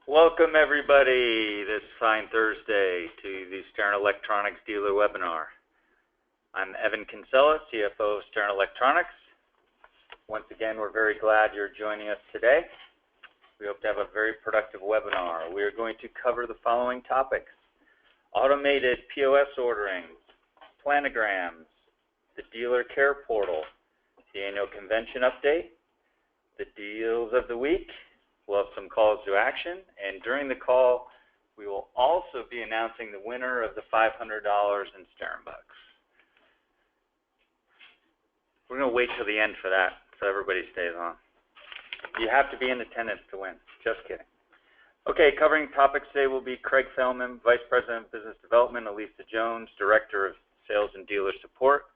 Welcome everybody this fine Thursday to the Steren Electronics Dealer Webinar. I'm Evan Kinsella, CFO of Steren Electronics. Once again, we're very glad you're joining us today. We hope to have a very productive webinar. We are going to cover the following topics: automated POS ordering, planograms, the dealer care portal, the annual convention update, the deals of the week. We'll have some calls to action, and during the call, we will also be announcing the winner of the $500 in Steren bucks. We're going to wait till the end for that, so everybody stays on. You have to be in attendance to win. Just kidding. Okay, covering topics today will be Craig Feldman, Vice President of Business Development, Elisa Jones, Director of Sales and Dealer Support.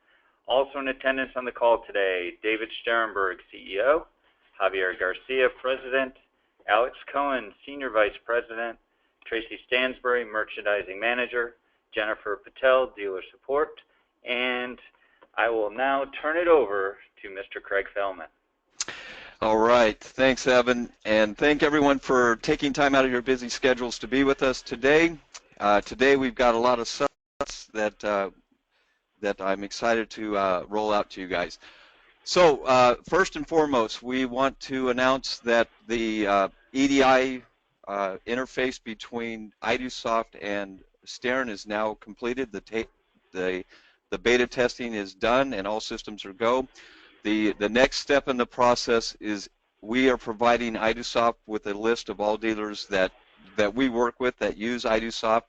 Also in attendance on the call today, David Sterenberg, CEO, Javier Garcia, President, Alex Cohen, Senior Vice President, Tracy Stansbury, Merchandising Manager, Jennifer Patel, Dealer Support, and I will now turn it over to Mr. Craig Feldman. All right, thanks Evan, and thank everyone for taking time out of your busy schedules to be with us today. Today we've got a lot of stuff that I'm excited to roll out to you guys. So first and foremost, we want to announce that the EDI interface between IDOSoft and Steren is now completed. The beta testing is done and all systems are go. The next step in the process is we are providing IDOSoft with a list of all dealers that we work with that use IDOSoft.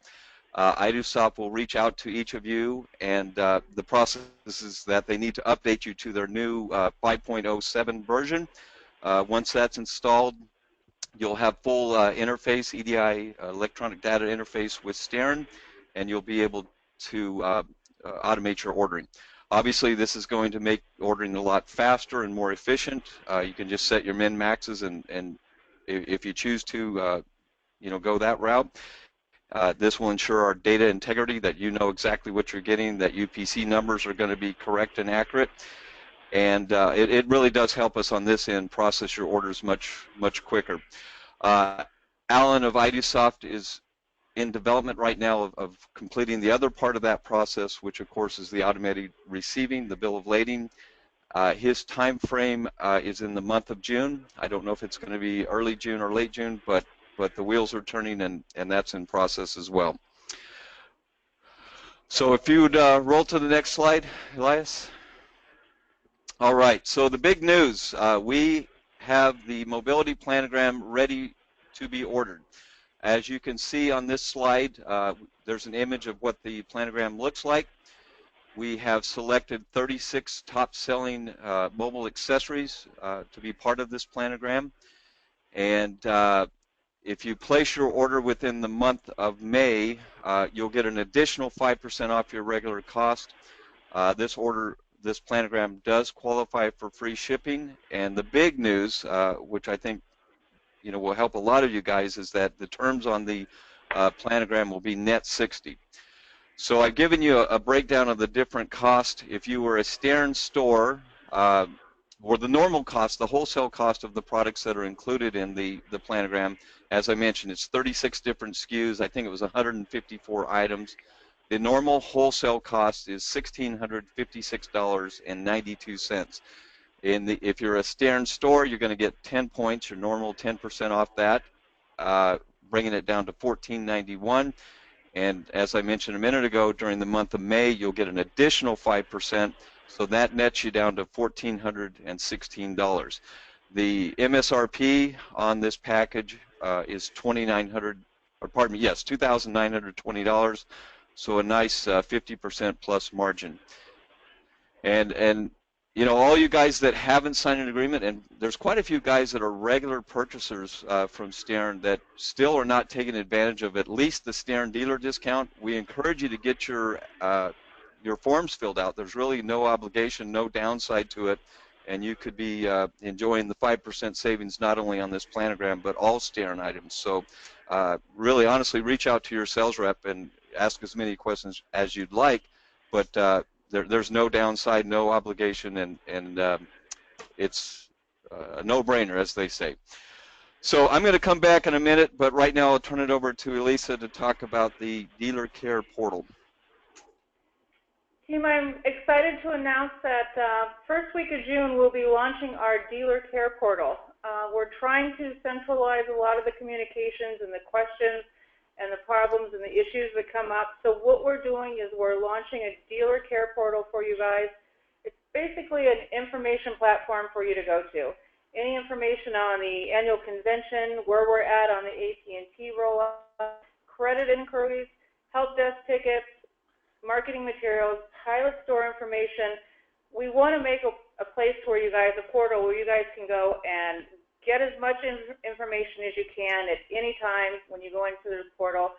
IDOSoft will reach out to each of you, and the process is that they need to update you to their new 5.07 version. Once that's installed, you'll have full interface, EDI, electronic data interface with Steren, and you'll be able to automate your ordering. Obviously, this is going to make ordering a lot faster and more efficient. You can just set your min maxes, and if you choose to, go that route. This will ensure our data integrity, that you know exactly what you're getting, that UPC numbers are going to be correct and accurate, and it really does help us on this end process your orders much quicker. Alan of IDOSoft is in development right now of completing the other part of that process, which of course is the automated receiving, the bill of lading. His time frame is in the month of June. I don't know if it's going to be early June or late June, but the wheels are turning, and that's in process as well. So if you would roll to the next slide, Elias. All right, so the big news, we have the mobility planogram ready to be ordered. As you can see on this slide, there's an image of what the planogram looks like. We have selected 36 top-selling mobile accessories to be part of this planogram, and if you place your order within the month of May, you'll get an additional 5% off your regular cost. This planogram does qualify for free shipping, and the big news, which I think will help a lot of you guys, is that the terms on the planogram will be net 60. So I've given you a breakdown of the different costs. If you were a Steren store, or the normal cost, the wholesale cost of the products that are included in the planogram, as I mentioned, it's 36 different SKUs. I think it was 154 items. The normal wholesale cost is $1,656.92. If you're a Steren store, you're going to get 10 points, your normal 10% off that, bringing it down to $1,491. And as I mentioned a minute ago, during the month of May, you'll get an additional 5%. So that nets you down to $1,416. The MSRP on this package is $2,920. So a nice 50% plus margin. And all you guys that haven't signed an agreement, and there's quite a few guys that are regular purchasers from Steren that still are not taking advantage of at least the Steren dealer discount. We encourage you to get your forms filled out. There's really no obligation, no downside to it, and you could be enjoying the 5% savings not only on this planogram but all Steren items. So really, honestly, reach out to your sales rep and ask as many questions as you'd like, but there's no downside, no obligation, and it's a no-brainer, as they say. So I'm going to come back in a minute, but right now I'll turn it over to Elisa to talk about the dealer care portal. Team, I'm excited to announce that first week of June we'll be launching our dealer care portal. We're trying to centralize a lot of the communications and the questions and the problems and the issues that come up. So what we're doing is we're launching a dealer care portal for you guys. It's basically an information platform for you to go to. Any information on the annual convention, where we're at on the AT&T rollout, credit inquiries, help desk tickets, marketing materials, pilot store information. We want to make a place where you guys, a portal where you guys can go and get as much information as you can at any time when you go into this portal.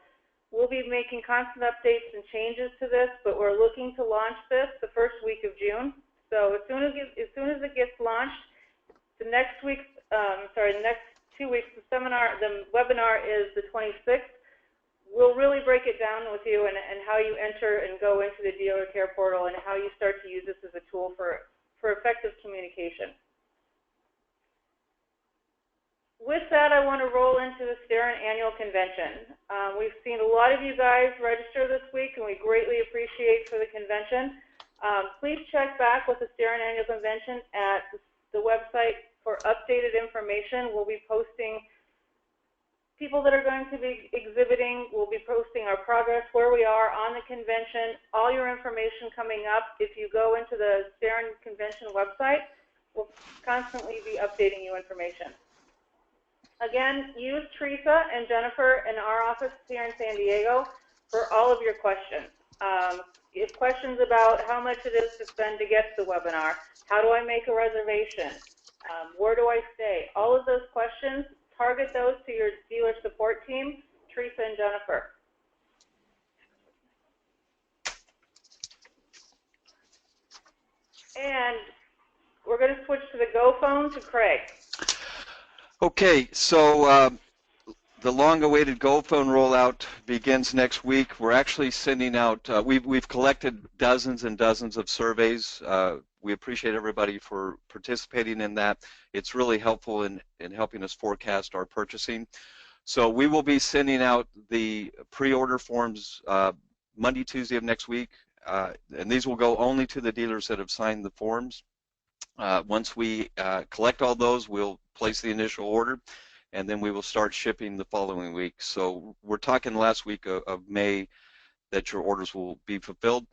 We'll be making constant updates and changes to this, but we're looking to launch this the first week of June. So as soon as it gets launched, the next 2 weeks, the webinar is the 26th. We'll really break it down with you and how you enter and go into the dealer care portal and how you start to use this as a tool for effective communication. With that, I want to roll into the Steren annual convention. We've seen a lot of you guys register this week, and we greatly appreciate for the convention. Please check back with the Steren annual convention at the website for updated information. We'll be posting people that are going to be exhibiting. We'll be posting our progress, where we are on the convention, all your information coming up. If you go into the Steren convention website, we'll constantly be updating you information. Again, use Teresa and Jennifer in our office here in San Diego for all of your questions. If questions about how much it is to spend to get to the webinar, how do I make a reservation, where do I stay, all of those questions, target those to your dealer support team, Teresa and Jennifer. And we're going to switch to the Go phone to Craig. Okay, so the long-awaited Go phone rollout begins next week. We're actually sending out, we've collected dozens and dozens of surveys. We appreciate everybody for participating in that. It's really helpful in helping us forecast our purchasing. So we will be sending out the pre-order forms Monday, Tuesday of next week, and these will go only to the dealers that have signed the forms. Once we collect all those, we'll place the initial order, and then we will start shipping the following week. So we're talking last week of May that your orders will be fulfilled.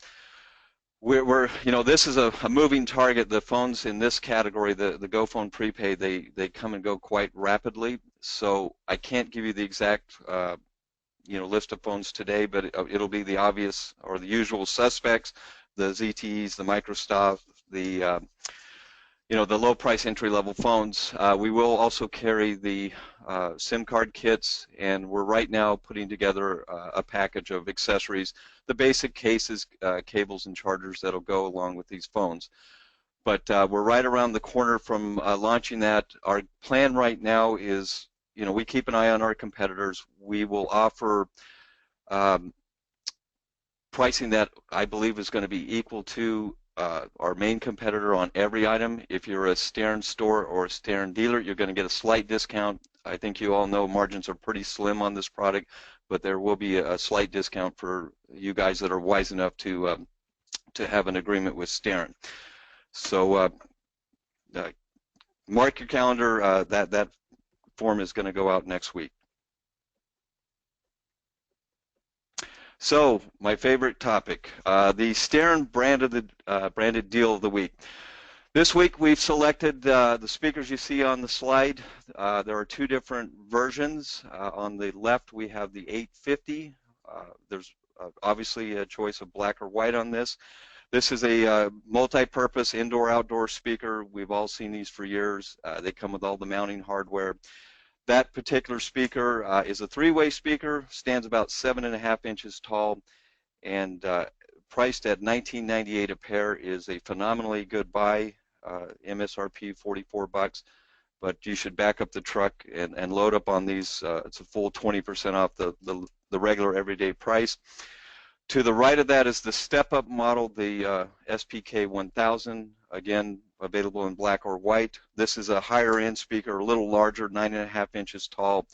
This is a moving target. The phones in this category, the Go phone prepaid, they come and go quite rapidly. So I can't give you the exact list of phones today, but it'll be the obvious or the usual suspects: the ZTEs, the MicroSoft, the low price entry-level phones. We will also carry the SIM card kits, and we're right now putting together a package of accessories, the basic cases, cables, and chargers that'll go along with these phones. But we're right around the corner from launching that. Our plan right now is, we keep an eye on our competitors. We will offer pricing that I believe is going to be equal to our main competitor on every item. If you're a Steren store or a Steren dealer, you're going to get a slight discount. I think you all know margins are pretty slim on this product, but there will be a slight discount for you guys that are wise enough to have an agreement with Steren. So mark your calendar. That form is going to go out next week. So, my favorite topic, the Steren branded deal of the week. This week we've selected the speakers you see on the slide. There are two different versions. On the left we have the 850. There's obviously a choice of black or white on this. This is a multi-purpose indoor-outdoor speaker. We've all seen these for years. They come with all the mounting hardware. That particular speaker is a three-way speaker, stands about 7.5 inches tall, and priced at $19.98 a pair is a phenomenally good buy. MSRP $44, but you should back up the truck and load up on these. It's a full 20% off the regular everyday price. To the right of that is the step-up model, the SPK 1000. again, available in black or white. This is a higher end speaker, a little larger, 9.5 inches tall,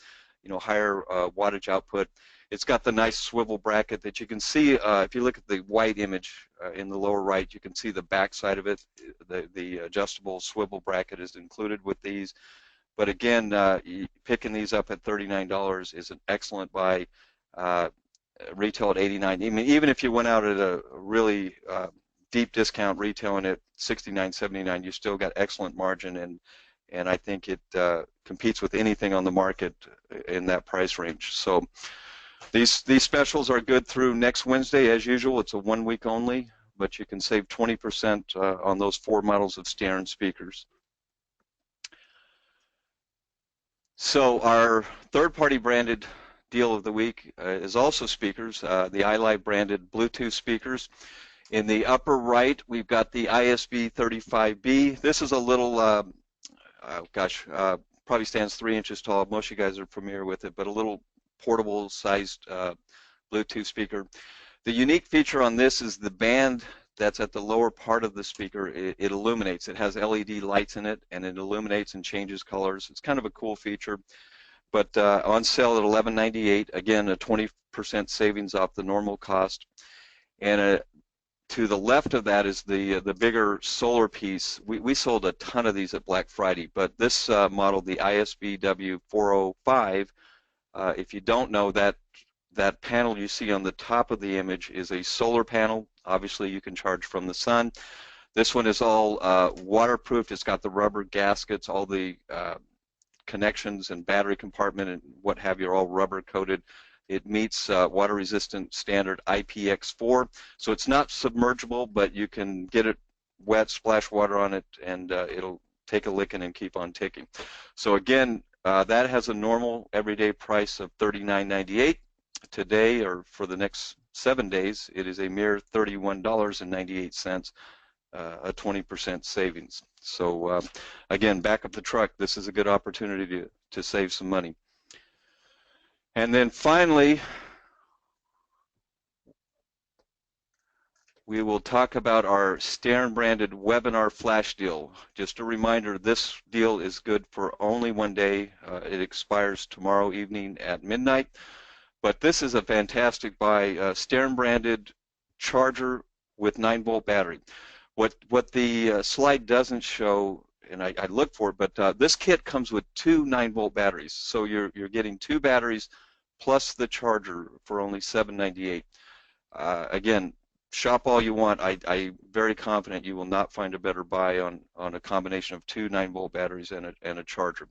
higher wattage output. It's got the nice swivel bracket that you can see. If you look at the white image in the lower right, you can see the back side of it. The adjustable swivel bracket is included with these. But again, picking these up at $39 is an excellent buy. Retail at $89. I mean, even if you went out at a really deep discount retailing at $69, $79, you still got excellent margin, and I think it competes with anything on the market in that price range. So these specials are good through next Wednesday as usual. It's a 1 week only, but you can save 20% on those 4 models of Steren speakers. So our third-party branded deal of the week is also speakers, the iLive branded Bluetooth speakers. In the upper right, we've got the ISB 35B. This is a little, probably stands 3 inches tall. Most of you guys are familiar with it, but a little portable sized Bluetooth speaker. The unique feature on this is the band that's at the lower part of the speaker. It illuminates. It has LED lights in it, and it illuminates and changes colors. It's kind of a cool feature. But on sale at $11.98, again, a 20% savings off the normal cost. And to the left of that is the bigger solar piece. We sold a ton of these at Black Friday, but this model, the ISBW 405, if you don't know, that panel you see on the top of the image is a solar panel. Obviously, you can charge from the sun. This one is all waterproof. It's got the rubber gaskets, all the connections and battery compartment and what have you are all rubber coated. It meets water resistant standard IPX4, so it's not submergible, but you can get it wet, splash water on it, and it'll take a licking and keep on ticking. So again, that has a normal everyday price of $39.98. Today, or for the next 7 days, it is a mere $31.98, a 20% savings. So again, back up the truck. This is a good opportunity to save some money. And then finally, we will talk about our Steren branded webinar flash deal. Just a reminder, this deal is good for only 1 day. It expires tomorrow evening at midnight. But this is a fantastic buy, Steren branded charger with 9-volt battery. What the slide doesn't show, and I looked for it, but this kit comes with 2 9-volt batteries. So you're getting 2 batteries plus the charger for only $7.98. Again, shop all you want. I'm very confident you will not find a better buy on a combination of 2 9-volt batteries and a charger.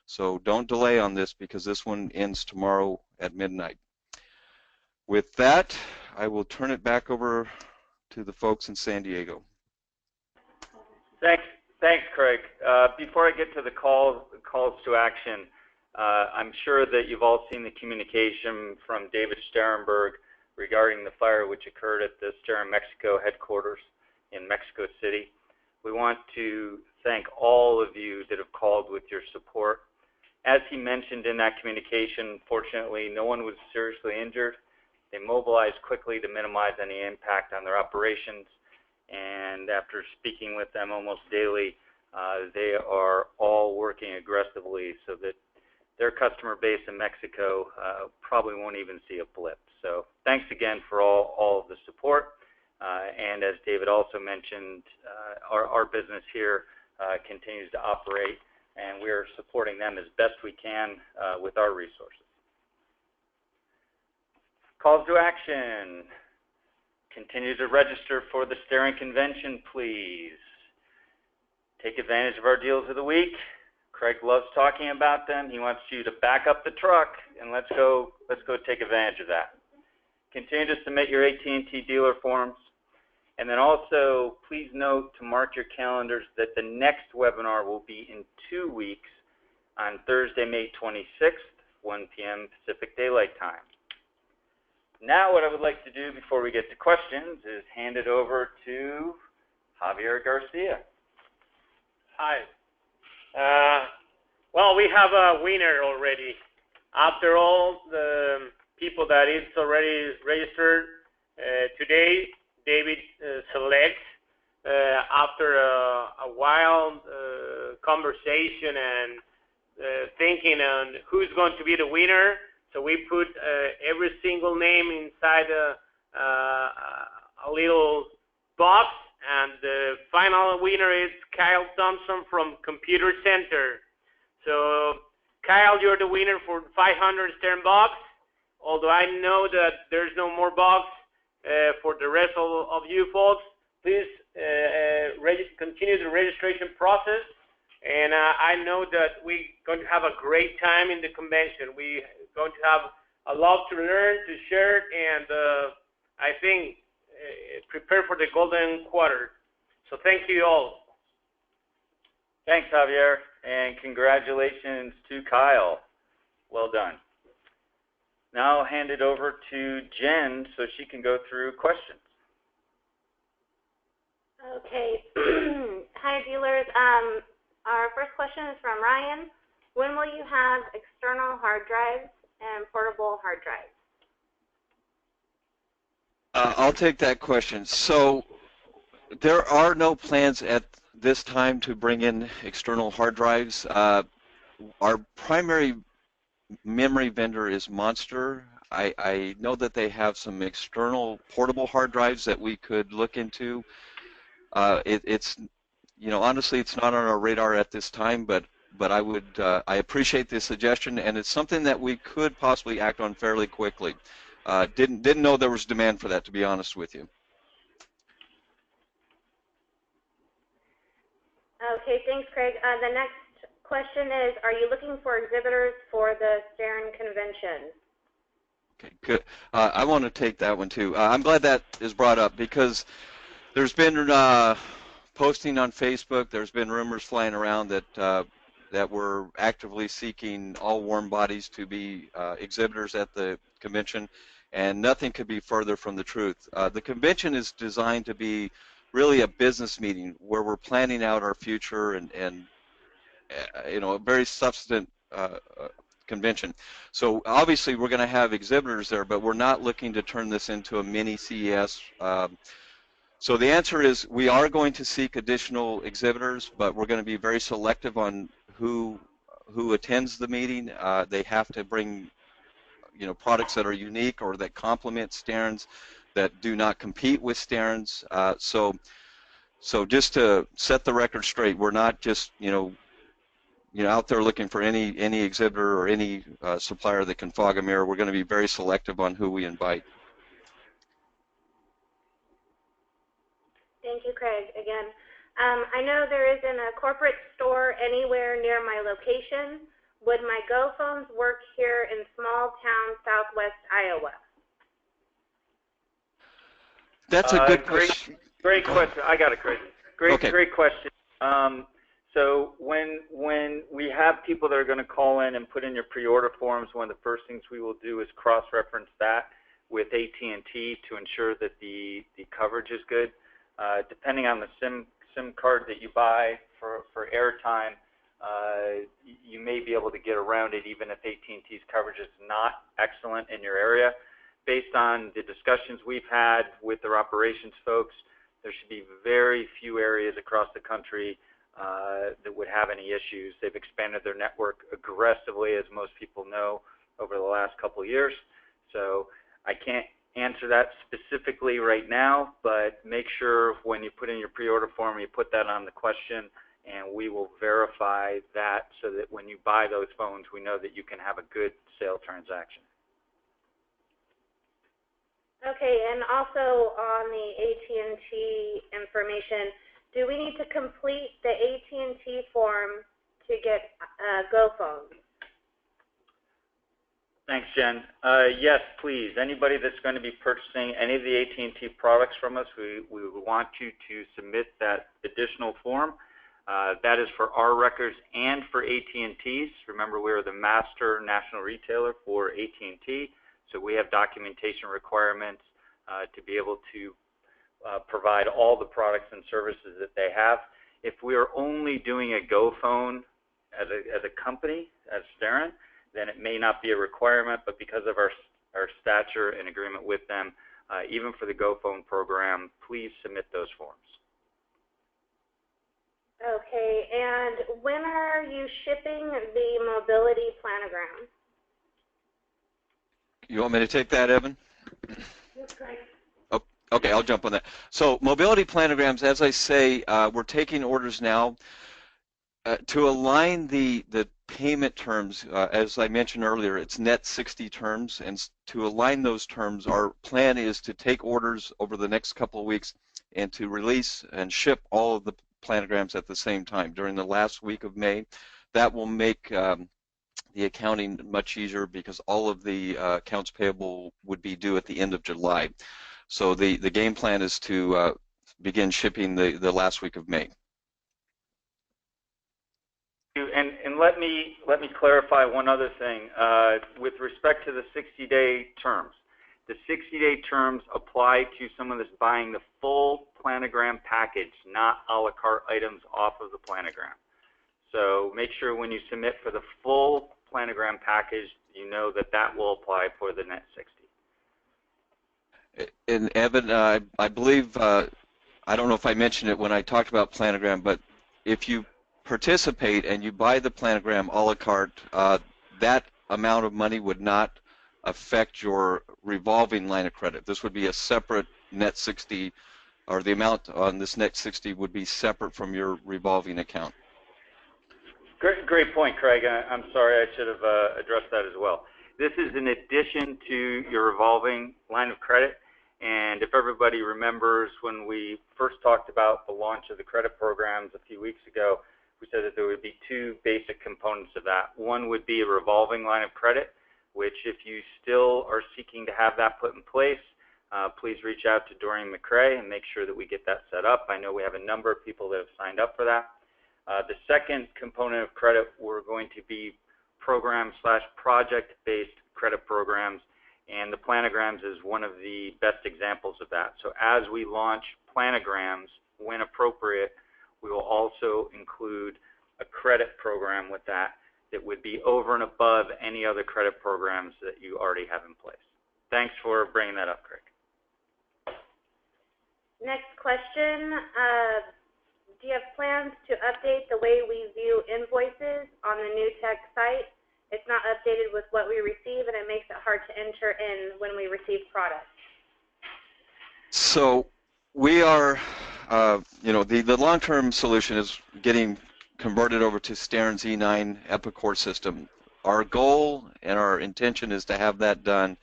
So don't delay on this, because this one ends tomorrow at midnight. With that, I will turn it back over to the folks in San Diego. Thanks, Craig. Before I get to the calls to action, I'm sure that you've all seen the communication from David Sterenberg regarding the fire which occurred at the Steren Mexico headquarters in Mexico City. We want to thank all of you that have called with your support. As he mentioned in that communication, fortunately, no one was seriously injured. They mobilized quickly to minimize any impact on their operations. And after speaking with them almost daily, they are all working aggressively so that their customer base in Mexico probably won't even see a blip. So thanks again for all of the support. And as David also mentioned, our business here continues to operate, and we are supporting them as best we can with our resources. Calls to action. Continue to register for the Steren convention, please. Take advantage of our deals of the week. Craig loves talking about them. He wants you to back up the truck, and let's go take advantage of that. Continue to submit your AT&T dealer forms. And then also, please note to mark your calendars that the next webinar will be in 2 weeks on Thursday, May 26th, 1 p.m. Pacific Daylight Time. Now what I would like to do before we get to questions is hand it over to Javier Garcia. Hi. Well, we have a winner already. After all the people that is already registered, today David selects after a wild conversation and thinking on who's going to be the winner. So we put every single name inside a little box, and the final winner is Kyle Thompson from Computer Center. So Kyle, you're the winner for 500 Stern box. Although I know that there's no more box for the rest of you folks, please continue the registration process. And I know that we're going to have a great time in the convention. We're going to have a lot to learn, to share, and I think prepare for the golden quarter. So thank you all. Thanks, Javier, and congratulations to Kyle. Well done. Now I'll hand it over to Jen so she can go through questions. Okay. Hi, dealers. Our first question is from Ryan. When will you have external hard drives and portable hard drives? I'll take that question. So there are no plans at this time to bring in external hard drives. Our primary memory vendor is Monster. I know that they have some external portable hard drives that we could look into. It's, you know, honestly, it's not on our radar at this time, but I appreciate the suggestion, and it's something that we could possibly act on fairly quickly. Didn't know there was demand for that, to be honest with you. Okay, thanks, Craig. The next question is, are you looking for exhibitors for the Steren convention? Okay, good. I want to take that one too. I'm glad that is brought up because there's been posting on Facebook. There's been rumors flying around that that we're actively seeking all warm bodies to be exhibitors at the convention, and nothing could be further from the truth. The convention is designed to be really a business meeting where we're planning out our future and you know, a very substantive convention. So obviously we're going to have exhibitors there, but we're not looking to turn this into a mini CES. So the answer is we are going to seek additional exhibitors, but we're going to be very selective on who attends the meeting. They have to bring, you know, products that are unique or that complement Steren's, that do not compete with Steren's. So just to set the record straight, we're not just, you know, out there looking for any exhibitor or any supplier that can fog a mirror. We're going to be very selective on who we invite. Thank you, Craig. Again, I know there isn't a corporate store anywhere near my location. Would my Go phones work here in small town southwest Iowa? That's a good question. Great question. I got it, Craig. Great question. So when we have people that are going to call in and put in your pre-order forms, one of the first things we will do is cross-reference that with AT&T to ensure that the coverage is good. Depending on the SIM card that you buy for airtime, you may be able to get around it even if AT&T's coverage is not excellent in your area. Based on the discussions we've had with their operations folks, there should be very few areas across the country that would have any issues. They've expanded their network aggressively, as most people know, over the last couple of years. So I can't answer that specifically right now, but make sure when you put in your pre-order form, you put that on the question, and we will verify that so that when you buy those phones, we know that you can have a good sale transaction. Okay, and also on the AT&T information, do we need to complete the AT&T form to get Go phones? Thanks, Jen. Yes, please. Anybody that's going to be purchasing any of the AT&T products from us, we want you to submit that additional form. That is for our records and for AT&T's. Remember, we're the master national retailer for AT&T, so we have documentation requirements to be able to provide all the products and services that they have. If we are only doing a Go phone as a company, as Steren, then it may not be a requirement, but because of our stature and agreement with them, even for the Go phone program, please submit those forms. Okay, and when are you shipping the mobility planogram? You want me to take that, Evan? That's great. Oh, okay, I'll jump on that. So mobility planograms, as I say, we're taking orders now. To align the payment terms, as I mentioned earlier, it's net 60 terms, and to align those terms, our plan is to take orders over the next couple of weeks and to release and ship all of the planograms at the same time during the last week of May. That will make the accounting much easier because all of the accounts payable would be due at the end of July. So the game plan is to begin shipping the last week of May. And let me clarify one other thing. With respect to the 60-day terms, the 60-day terms apply to someone that's buying the full planogram package, not a la carte items off of the planogram. So make sure when you submit for the full planogram package, you know that that will apply for the net 60. And Evan, I believe, I don't know if I mentioned it when I talked about planogram, but if you participate and you buy the planogram a la carte, that amount of money would not affect your revolving line of credit. This would be a separate net 60, or the amount on this net 60 would be separate from your revolving account. Great point, Craig. I'm sorry, I should have addressed that as well. This is in addition to your revolving line of credit. And if everybody remembers when we first talked about the launch of the credit programs a few weeks ago, we said that there would be two basic components of that. One would be a revolving line of credit, which if you still are seeking to have that put in place, please reach out to Doreen McCrae and make sure that we get that set up. I know we have a number of people that have signed up for that. The second component of credit were going to be program/project-based credit programs, and the planograms is one of the best examples of that. So as we launch planograms, when appropriate, we will also include a credit program with that would be over and above any other credit programs that you already have in place. Thanks for bringing that up, Craig. Next question. Do you have plans to update the way we view invoices on the new tech site? It's not updated with what we receive, and it makes it hard to enter in when we receive products. So we are, the long-term solution is getting converted over to Steren's E9 Epicor system. Our goal and our intention is to have that done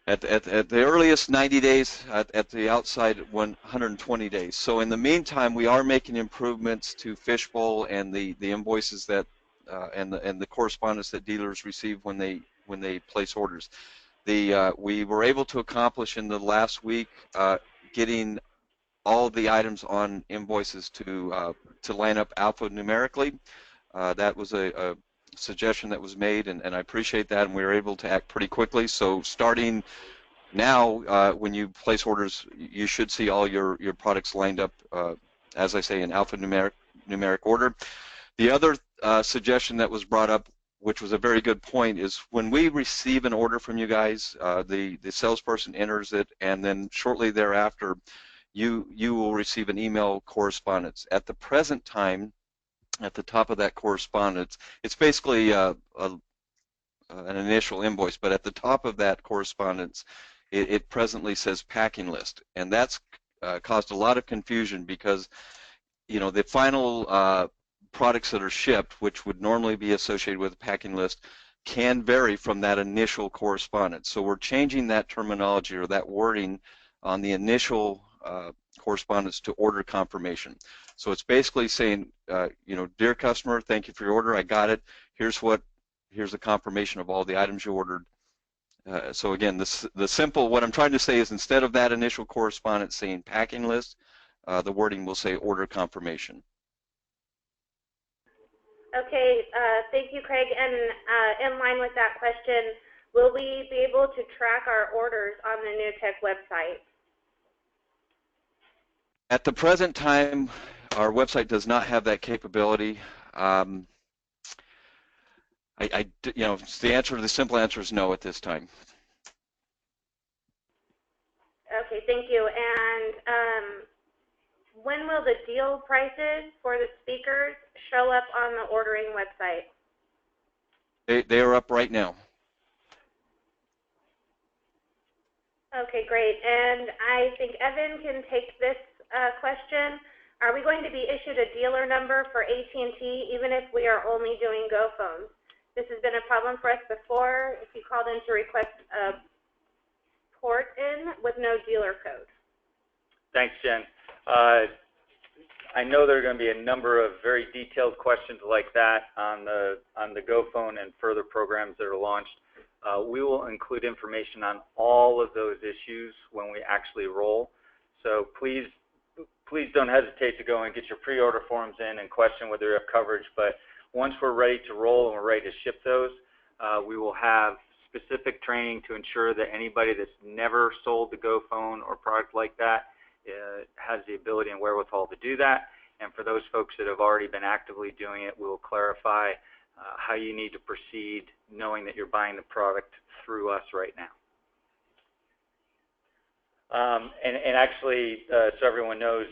at the earliest 90 days, at the outside 120 days. So in the meantime, we are making improvements to Fishbowl and the invoices that and the correspondence that dealers receive when they place orders. We were able to accomplish in the last week getting all of the items on invoices to line up alphanumerically. That was a suggestion that was made, and I appreciate that, and we were able to act pretty quickly. So starting now, when you place orders, you should see all your products lined up, as I say, in alphanumeric order. The other suggestion that was brought up, which was a very good point, is when we receive an order from you guys, the salesperson enters it, and then shortly thereafter, you will receive an email correspondence. At the present time, at the top of that correspondence, it's basically an initial invoice, but at the top of that correspondence, it presently says packing list, and that's caused a lot of confusion because, the final products that are shipped, which would normally be associated with a packing list, can vary from that initial correspondence. So we're changing that terminology or that wording on the initial correspondence to order confirmation. So it's basically saying, dear customer, thank you for your order. I got it. Here's a confirmation of all the items you ordered. So again, what I'm trying to say is instead of that initial correspondence saying packing list, the wording will say order confirmation. Okay, thank you, Craig. And in line with that question, will we be able to track our orders on the new tech website? At the present time, our website does not have that capability. The simple answer is no at this time. Okay, thank you. And when will the deal prices for the speakers show up on the ordering website? They are up right now. Okay, great. And I think Evan can take this question. Are we going to be issued a dealer number for AT&T even if we are only doing Go phones? This has been a problem for us before if you called in to request a port in with no dealer code. Thanks, Jen. I know there are going to be a number of very detailed questions like that on the Go phone and further programs that are launched. We will include information on all of those issues when we actually roll. So please don't hesitate to go and get your pre-order forms in and question whether you have coverage. But once we're ready to roll and we're ready to ship those, we will have specific training to ensure that anybody that's never sold the Go phone or product like that has the ability and wherewithal to do that. And for those folks that have already been actively doing it, we will clarify how you need to proceed, knowing that you're buying the product through us right now. And actually, so everyone knows,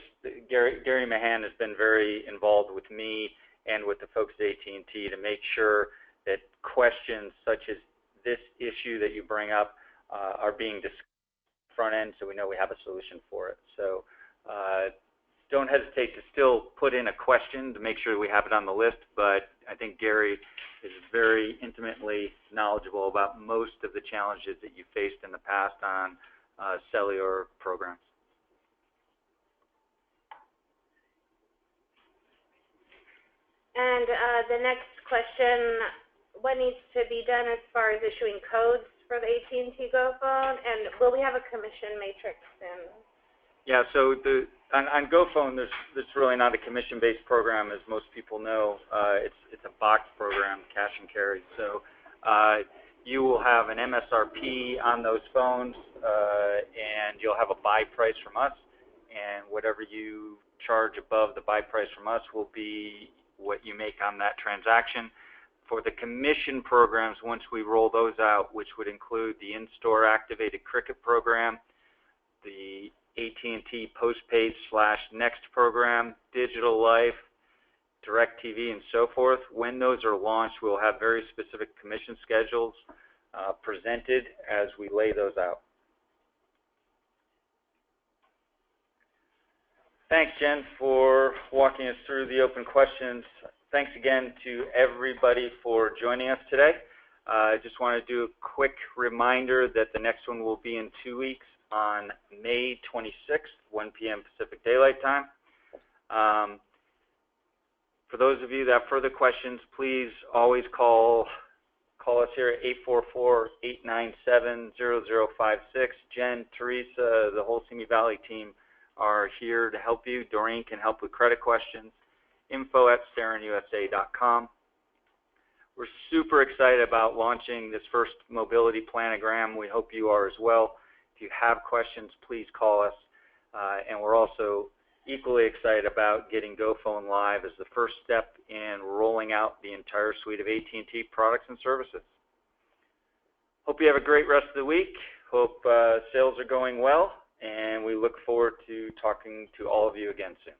Gary Mahan has been very involved with me and with the folks at AT&T to make sure that questions such as this issue that you bring up are being discussed front end, so we know we have a solution for it. So don't hesitate to still put in a question to make sure we have it on the list, but I think Gary is very intimately knowledgeable about most of the challenges that you faced in the past on cellular programs. And the next question, what needs to be done as far as issuing codes for the AT&T Go phone, and will we have a commission matrix soon? Yeah, so on Go phone, there's really not a commission-based program, as most people know. It's a box program, cash and carry. So you will have an MSRP on those phones, and you'll have a buy price from us, and whatever you charge above the buy price from us will be what you make on that transaction. For the commission programs, once we roll those out, which would include the in-store activated Cricket program, the AT&T postpaid /Next program, Digital Life, DirecTV, and so forth, when those are launched, we'll have very specific commission schedules presented as we lay those out. Thanks, Jen, for walking us through the open questions. Thanks again to everybody for joining us today. I just want to do a quick reminder that the next one will be in 2 weeks on May 26th, 1 p.m. Pacific Daylight Time. For those of you that have further questions, please always call us here at 844-897-0056. Jen, Teresa, the whole Simi Valley team are here to help you. Doreen can help with credit questions. info@sterenusa.com. We're super excited about launching this first mobility planogram. We hope you are as well. If you have questions, please call us. And we're also equally excited about getting GoPhone live as the first step in rolling out the entire suite of AT&T products and services. Hope you have a great rest of the week. Hope sales are going well, and we look forward to talking to all of you again soon.